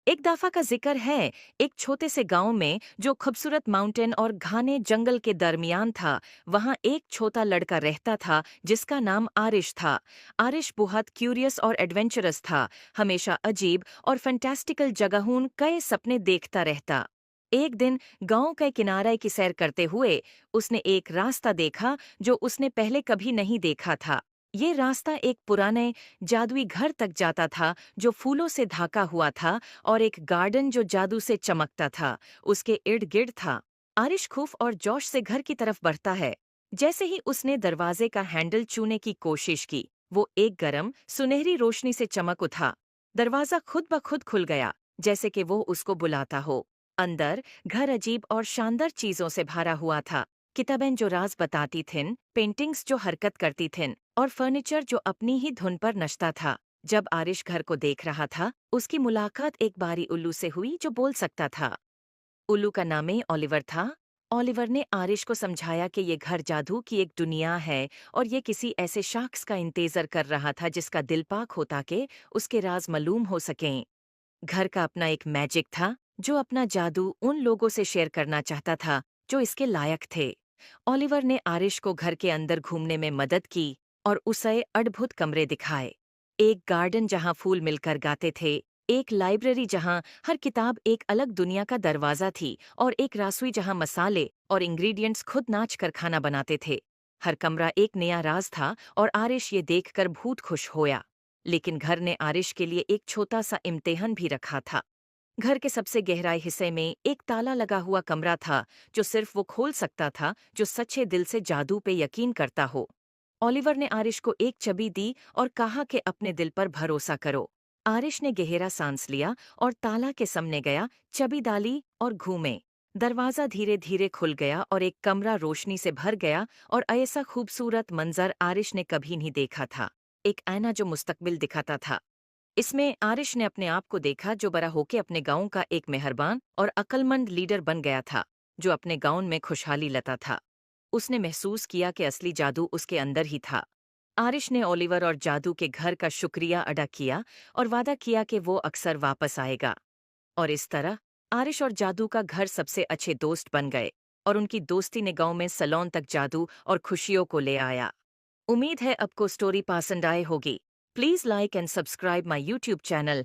एक दफा का जिक्र है, एक छोटे से गांव में जो खूबसूरत माउंटेन और घने जंगल के दरमियान था। वहां एक छोटा लड़का रहता था जिसका नाम आरिश था। आरिश बहुत क्यूरियस और एडवेंचरस था। हमेशा अजीब और फैंटास्टिकल जगहों कई सपने देखता रहता। एक दिन गांव के किनारे की सैर करते हुए उसने एक रास्ता देखा जो उसने पहले कभी नहीं देखा था। ये रास्ता एक पुराने जादुई घर तक जाता था जो फूलों से ढका हुआ था, और एक गार्डन जो जादू से चमकता था उसके इर्द गिर्द था। आरिश खूफ और जोश से घर की तरफ बढ़ता है। जैसे ही उसने दरवाजे का हैंडल छूने की कोशिश की, वो एक गरम सुनहरी रोशनी से चमक उठा। दरवाजा खुद ब खुद खुल गया, जैसे कि वो उसको बुलाता हो। अंदर घर अजीब और शानदार चीजों से भरा हुआ था। किताबें जो राज बताती थीं, पेंटिंग्स जो हरकत करती थीं, और फर्नीचर जो अपनी ही धुन पर नचता था। जब आरिश घर को देख रहा था, उसकी मुलाकात एक बारी उल्लू से हुई जो बोल सकता था। उल्लू का नाम ही ओलिवर था। ओलिवर ने आरिश को समझाया कि ये घर जादू की एक दुनिया है, और ये किसी ऐसे शख्स का इंतजार कर रहा था जिसका दिल पाक होता कि उसके राज मालूम हो सकें। घर का अपना एक मैजिक था जो अपना जादू उन लोगों से शेयर करना चाहता था जो इसके लायक थे। ओलिवर ने आरिश को घर के अंदर घूमने में मदद की और उसे अद्भुत कमरे दिखाए। एक गार्डन जहां फूल मिलकर गाते थे, एक लाइब्रेरी जहां हर किताब एक अलग दुनिया का दरवाजा थी, और एक रसोई जहां मसाले और इंग्रेडिएंट्स खुद नाच कर खाना बनाते थे। हर कमरा एक नया राज था, और आरिश ये देखकर बहुत खुश होया। लेकिन घर ने आरिश के लिए एक छोटा सा इम्तिहान भी रखा था। घर के सबसे गहराई हिस्से में एक ताला लगा हुआ कमरा था जो सिर्फ वो खोल सकता था जो सच्चे दिल से जादू पे यकीन करता हो। ओलिवर ने आरिश को एक चाबी दी और कहा कि अपने दिल पर भरोसा करो। आरिश ने गहरा सांस लिया और ताला के सामने गया, चाबी डाली और घूमे। दरवाजा धीरे धीरे खुल गया और एक कमरा रोशनी से भर गया, और ऐसा खूबसूरत मंजर आरिश ने कभी नहीं देखा था। एक आईना जो मुस्तकबिल दिखाता था। इसमें आरिश ने अपने आप को देखा जो बड़ा होके अपने गांव का एक मेहरबान और अक्लमंद लीडर बन गया था, जो अपने गांव में खुशहाली लाता था। उसने महसूस किया कि असली जादू उसके अंदर ही था। आरिश ने ओलिवर और जादू के घर का शुक्रिया अदा किया और वादा किया कि वो अक्सर वापस आएगा। और इस तरह आरिश और जादू का घर सबसे अच्छे दोस्त बन गए, और उनकी दोस्ती ने गांव में सलोन तक जादू और खुशियों को ले आया। उम्मीद है आपको स्टोरी पसंद आए होगी। Please like and subscribe my YouTube channel